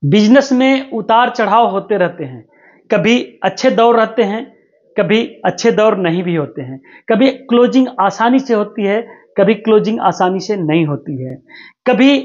Business में उतार चढ़ाव होते रहते हैं। कभी अच्छे दौर रहते हैं, कभी अच्छे दौर नहीं भी होते हैं। कभी क्लोजिंग आसानी से होती है, कभी क्लोजिंग आसानी से नहीं होती है। कभी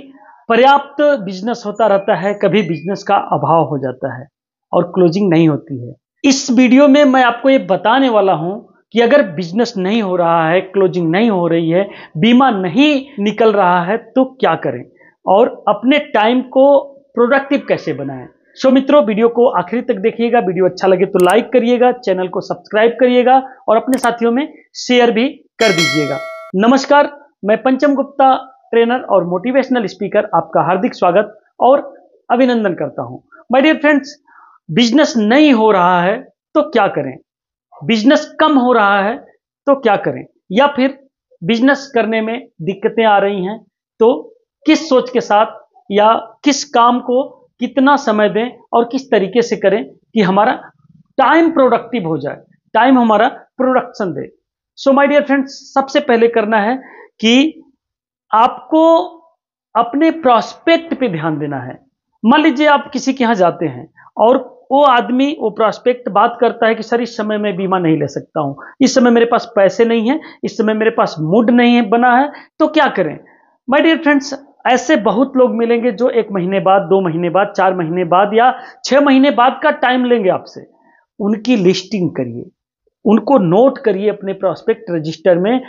पर्याप्त बिजनेस होता रहता है, कभी बिजनेस का अभाव हो जाता है और क्लोजिंग नहीं होती है। इस वीडियो में मैं आपको ये बताने वाला हूं कि अगर बिजनेस नहीं हो रहा है, क्लोजिंग नहीं हो रही है, बीमा नहीं निकल रहा है तो क्या करें और अपने टाइम को प्रोडक्टिव कैसे बनाएं। सो मित्रों, वीडियो को आखिरी तक देखिएगा। वीडियो अच्छा लगे तो लाइक करिएगा, चैनल को सब्सक्राइब करिएगा और अपने साथियों में शेयर भी कर दीजिएगा। नमस्कार, मैं पंचम गुप्ता, ट्रेनर और मोटिवेशनल स्पीकर, आपका हार्दिक स्वागत और अभिनंदन करता हूं। माय डियर फ्रेंड्स, बिजनेस नहीं हो रहा है तो क्या करें, बिजनेस कम हो रहा है तो क्या करें, या फिर बिजनेस करने में दिक्कतें आ रही हैं तो किस सोच के साथ या किस काम को कितना समय दें और किस तरीके से करें कि हमारा टाइम प्रोडक्टिव हो जाए, टाइम हमारा प्रोडक्शन दे। सो माय डियर फ्रेंड्स, सबसे पहले करना है कि आपको अपने प्रोस्पेक्ट पे ध्यान देना है। मान लीजिए आप किसी के यहां जाते हैं और वो आदमी, वो प्रोस्पेक्ट बात करता है कि सर इस समय मैं बीमा नहीं ले सकता हूं, इस समय मेरे पास पैसे नहीं है, इस समय मेरे पास मूड नहीं है बना है, तो क्या करें। माय डियर फ्रेंड्स, ऐसे बहुत लोग मिलेंगे जो 1 महीने बाद, 2 महीने बाद, 4 महीने बाद या 6 महीने बाद का टाइम लेंगे आपसे। उनकी लिस्टिंग करिए, उनको नोट करिए अपने प्रोस्पेक्ट रजिस्टर में,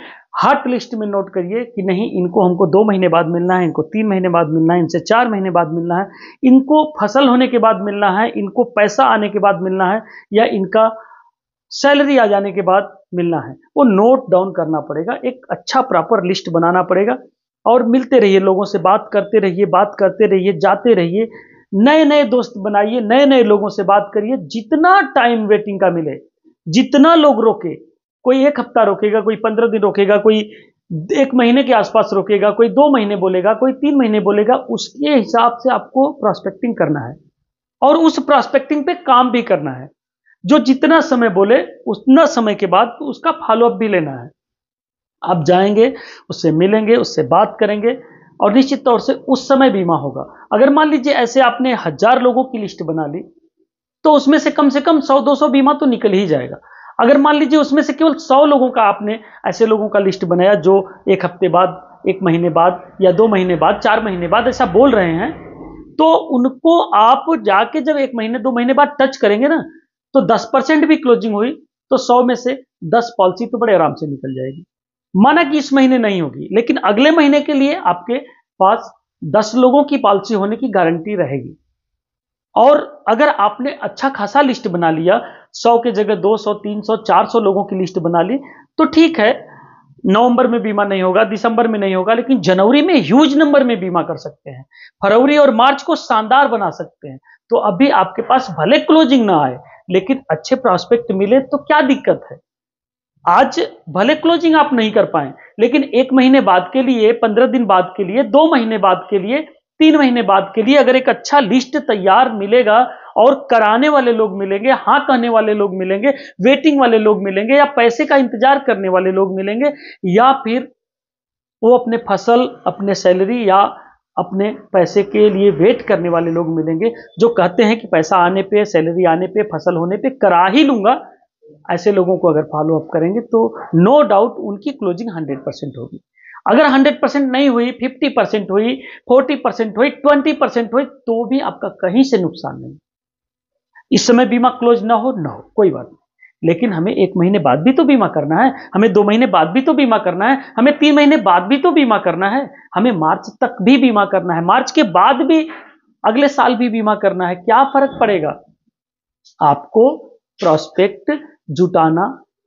हॉट लिस्ट में नोट करिए कि नहीं, इनको हमको 2 महीने बाद मिलना है, इनको 3 महीने बाद मिलना है, इनसे 4 महीने बाद मिलना है, इनको फसल होने के बाद मिलना है, इनको पैसा आने के बाद मिलना है, या इनका सैलरी आ जाने के बाद मिलना है। वो नोट डाउन करना पड़ेगा, एक अच्छा प्रॉपर लिस्ट बनाना पड़ेगा और मिलते रहिए, लोगों से बात करते रहिए, बात करते रहिए, जाते रहिए, नए नए दोस्त बनाइए, नए नए लोगों से बात करिए। जितना टाइम वेटिंग का मिले, जितना लोग रोके, कोई 1 हफ्ता रोकेगा, कोई 15 दिन रोकेगा, कोई 1 महीने के आसपास रोकेगा, कोई 2 महीने बोलेगा, कोई 3 महीने बोलेगा, उसके हिसाब से आपको प्रोस्पेक्टिंग करना है और उस प्रोस्पेक्टिंग पे काम भी करना है। जो जितना समय बोले उतना समय के बाद उसका फॉलोअप भी लेना है। आप जाएंगे, उससे मिलेंगे, उससे बात करेंगे और निश्चित तौर से उस समय बीमा होगा। अगर मान लीजिए ऐसे आपने 1000 लोगों की लिस्ट बना ली तो उसमें से कम 100-200 बीमा तो निकल ही जाएगा। अगर मान लीजिए उसमें से केवल 100 लोगों का आपने ऐसे लोगों का लिस्ट बनाया जो 1 हफ्ते बाद, 1 महीने बाद या 2 महीने बाद, 4 महीने बाद ऐसा बोल रहे हैं, तो उनको आप जाके जब 1 महीने 2 महीने बाद टच करेंगे ना, तो 10% भी क्लोजिंग हुई तो 100 में से 10 पॉलिसी तो बड़े आराम से निकल जाएगी। माना कि इस महीने नहीं होगी, लेकिन अगले महीने के लिए आपके पास 10 लोगों की पॉलिसी होने की गारंटी रहेगी। और अगर आपने अच्छा खासा लिस्ट बना लिया, 100 की जगह 200, 300, 400 लोगों की लिस्ट बना ली, तो ठीक है, नवंबर में बीमा नहीं होगा, दिसंबर में नहीं होगा, लेकिन जनवरी में ह्यूज नंबर में बीमा कर सकते हैं, फरवरी और मार्च को शानदार बना सकते हैं। तो अभी आपके पास भले क्लोजिंग ना आए, लेकिन अच्छे प्रोस्पेक्ट मिले तो क्या दिक्कत है। आज भले क्लोजिंग आप नहीं कर पाए, लेकिन 1 महीने बाद के लिए, 15 दिन बाद के लिए, 2 महीने बाद के लिए, 3 महीने बाद के लिए अगर एक अच्छा लिस्ट तैयार मिलेगा और कराने वाले लोग मिलेंगे, हाँ कहने वाले लोग मिलेंगे, वेटिंग वाले लोग मिलेंगे, या पैसे का इंतजार करने वाले लोग मिलेंगे, या फिर वो अपने फसल, अपने सैलरी या अपने पैसे के लिए वेट करने वाले लोग मिलेंगे, जो कहते हैं कि पैसा आने पे, सैलरी आने पे, फसल होने पे करा ही लूंगा। ऐसे लोगों को अगर फॉलो अप करेंगे तो नो डाउट उनकी क्लोजिंग 100% होगी। अगर 100% नहीं हुई, 50% हुई, 40% हुई, 20% हुई, तो भी आपका कहीं से नुकसान नहीं। इस समय बीमा क्लोज ना हो कोई बात नहीं, लेकिन हमें 1 महीने बाद भी तो बीमा करना है, हमें 2 महीने बाद भी तो बीमा करना है, हमें 3 महीने बाद भी तो बीमा करना है, हमें मार्च तक भी बीमा करना है, मार्च के बाद भी अगले साल भी बीमा करना है। क्या फर्क पड़ेगा, आपको प्रोस्पेक्ट जुटाना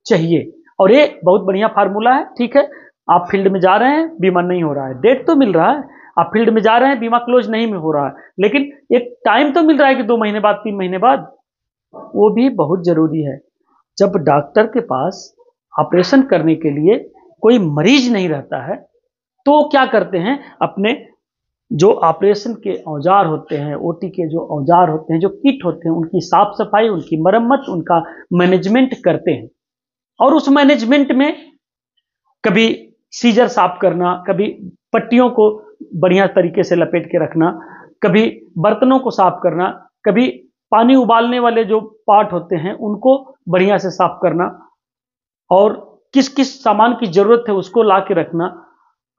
चाहिए। और ये बहुत बढ़िया फार्मूला है। ठीक है, आप फील्ड में जा रहे हैं, बीमा नहीं हो रहा है, डेट तो मिल रहा है, आप फील्ड में जा रहे हैं, बीमा क्लोज नहीं हो रहा है, लेकिन एक टाइम तो मिल रहा है कि 2 महीने बाद, 3 महीने बाद, वो भी बहुत जरूरी है। जब डॉक्टर के पास ऑपरेशन करने के लिए कोई मरीज नहीं रहता है तो क्या करते हैं, अपने जो ऑपरेशन के औजार होते हैं, ओटी के जो औजार होते हैं, जो किट होते हैं, उनकी साफ सफाई, उनकी मरम्मत, उनका मैनेजमेंट करते हैं। और उस मैनेजमेंट में कभी सीजर साफ करना, कभी पट्टियों को बढ़िया तरीके से लपेट के रखना, कभी बर्तनों को साफ करना, कभी पानी उबालने वाले जो पार्ट होते हैं उनको बढ़िया से साफ करना, और किस किस सामान की जरूरत है उसको ला के रखना,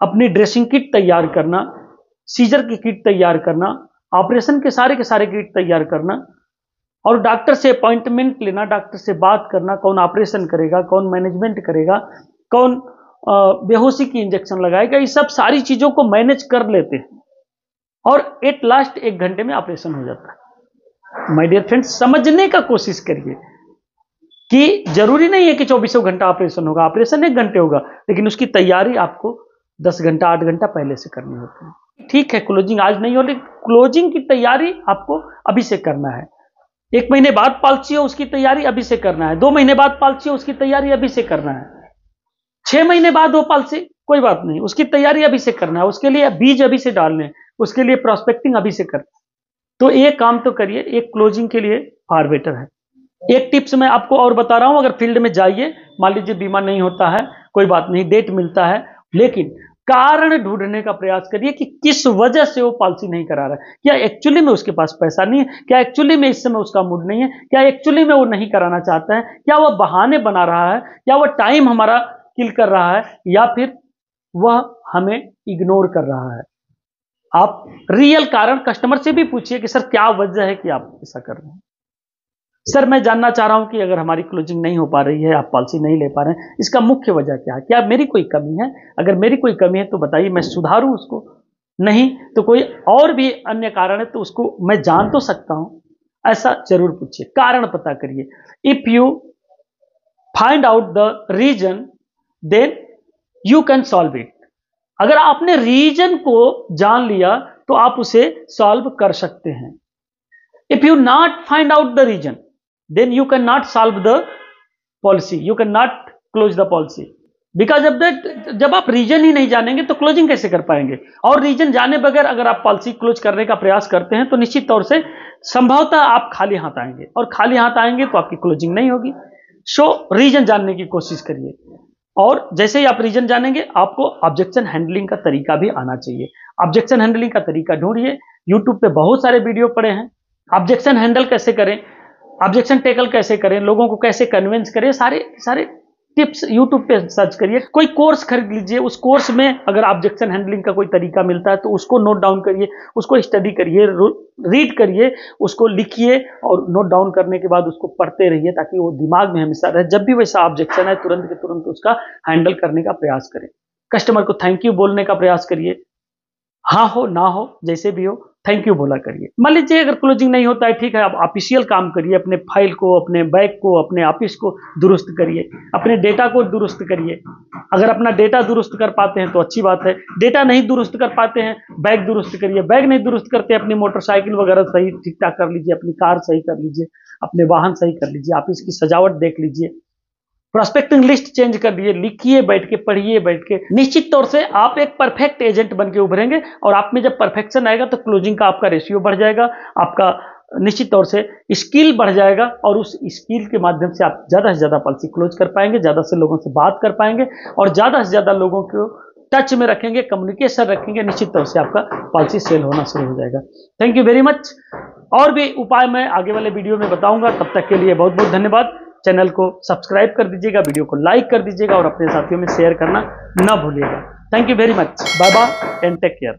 अपनी ड्रेसिंग किट तैयार करना, सीजर की किट तैयार करना, ऑपरेशन के सारे किट तैयार करना, और डॉक्टर से अपॉइंटमेंट लेना, डॉक्टर से बात करना, कौन ऑपरेशन करेगा, कौन मैनेजमेंट करेगा, कौन बेहोशी की इंजेक्शन लगाएगा, ये सब सारी चीजों को मैनेज कर लेते हैं और एट लास्ट 1 घंटे में ऑपरेशन हो जाता है। माय डियर फ्रेंड्स, समझने का कोशिश करिए कि जरूरी नहीं है कि 24 घंटा ऑपरेशन होगा, ऑपरेशन 1 घंटे होगा, लेकिन उसकी तैयारी आपको 10 घंटा 8 घंटा पहले से करनी होती है। ठीक है, क्लोजिंग आज नहीं हो, लेकिन क्लोजिंग की तैयारी आपको अभी से करना है। 1 महीने बाद पॉलिसी हो, उसकी तैयारी अभी से करना है। 2 महीने बाद पॉलिसी हो, उसकी तैयारी अभी से करना है। 6 महीने बाद हो पॉलिसी, कोई बात नहीं, उसकी तैयारी अभी से करना है। उसके लिए बीज अभी से डालने हैं, उसके लिए प्रोस्पेक्टिंग अभी से करना है। तो एक काम तो करिए, एक क्लोजिंग के लिए फार बेटर है। एक टिप्स मैं आपको और बता रहा हूं, अगर फील्ड में जाइए, मान लीजिए बीमा नहीं होता है, कोई बात नहीं, डेट मिलता है, लेकिन कारण ढूंढने का प्रयास करिए कि किस वजह से वो पॉलिसी नहीं करा रहा है। क्या एक्चुअली में उसके पास पैसा नहीं है, क्या एक्चुअली में इस समय उसका मूड नहीं है, क्या एक्चुअली में वो नहीं कराना चाहता है, क्या वह बहाने बना रहा है, क्या वह टाइम हमारा किल कर रहा है, या फिर वह हमें इग्नोर कर रहा है। आप रियल कारण कस्टमर से भी पूछिए कि सर क्या वजह है कि आप ऐसा कर रहे हैं। सर मैं जानना चाह रहा हूं कि अगर हमारी क्लोजिंग नहीं हो पा रही है, आप पॉलिसी नहीं ले पा रहे हैं, इसका मुख्य वजह क्या है? क्या मेरी कोई कमी है? अगर मेरी कोई कमी है तो बताइए, मैं सुधारूं उसको। नहीं तो कोई और भी अन्य कारण है तो उसको मैं जान तो सकता हूं, ऐसा जरूर पूछिए, कारण पता करिए। If you find out the reason then you can solve it. अगर आपने रीजन को जान लिया तो आप उसे सॉल्व कर सकते हैं। If you not find out the reason then you cannot solve the policy, you cannot close the policy because of that। जब आप रीजन ही नहीं जानेंगे तो क्लोजिंग कैसे कर पाएंगे? और रीजन जाने बगैर अगर आप पॉलिसी क्लोज करने का प्रयास करते हैं तो निश्चित तौर से संभवतः आप खाली हाथ आएंगे, और खाली हाथ आएंगे तो आपकी क्लोजिंग नहीं होगी। सो रीजन जानने की कोशिश करिए, और जैसे ही आप रीजन जानेंगे आपको ऑब्जेक्शन हैंडलिंग का तरीका भी आना चाहिए। ऑब्जेक्शन हैंडलिंग का तरीका ढूंढिए, यूट्यूब पे बहुत सारे वीडियो पड़े हैं। ऑब्जेक्शन हैंडल कैसे करें, ऑब्जेक्शन टैकल कैसे करें, लोगों को कैसे कन्विंस करें, सारे टिप्स यूट्यूब पे सर्च करिए। कोई कोर्स खरीद लीजिए, उस कोर्स में अगर ऑब्जेक्शन हैंडलिंग का कोई तरीका मिलता है तो उसको नोट डाउन करिए, उसको स्टडी करिए, रीड करिए, उसको लिखिए, और नोट डाउन करने के बाद उसको पढ़ते रहिए ताकि वो दिमाग में हमेशा रहे। जब भी वैसा ऑब्जेक्शन है तुरंत के तुरंत उसका हैंडल करने का प्रयास करें। कस्टमर को थैंक यू बोलने का प्रयास करिए, हाँ हो ना हो जैसे भी हो थैंक यू बोला करिए। मान लीजिए अगर क्लोजिंग नहीं होता है, ठीक है, आप ऑफिशियल काम करिए, अपने फाइल को, अपने बैग को, अपने ऑफिस को दुरुस्त करिए, अपने डेटा को दुरुस्त करिए। अगर अपना डेटा दुरुस्त कर पाते हैं तो अच्छी बात है, डेटा नहीं दुरुस्त कर पाते हैं, बैग दुरुस्त करिए, बैग नहीं दुरुस्त करते अपनी मोटरसाइकिल वगैरह सही ठीक ठाक कर लीजिए, अपनी कार सही कर लीजिए, अपने वाहन सही कर लीजिए, ऑफिस की सजावट देख लीजिए, प्रोस्पेक्टिंग लिस्ट चेंज कर दिए, लिखिए, बैठ के पढ़िए, बैठ के। निश्चित तौर से आप एक परफेक्ट एजेंट बन के उभरेंगे, और आप में जब परफेक्शन आएगा तो क्लोजिंग का आपका रेशियो बढ़ जाएगा, आपका निश्चित तौर से स्किल बढ़ जाएगा, और उस स्किल के माध्यम से आप ज्यादा से ज्यादा पॉलिसी क्लोज कर पाएंगे, ज्यादा से लोगों से बात कर पाएंगे, और ज्यादा से ज्यादा लोगों को टच में रखेंगे, कम्युनिकेशन रखेंगे। निश्चित तौर से आपका पॉलिसी सेल होना शुरू हो जाएगा। Thank you very much. और भी उपाय मैं आगे वाले वीडियो में बताऊंगा, तब तक के लिए बहुत बहुत धन्यवाद। चैनल को सब्सक्राइब कर दीजिएगा, वीडियो को लाइक कर दीजिएगा, और अपने साथियों में शेयर करना ना भूलिएगा। Thank you very much, bye bye and take care.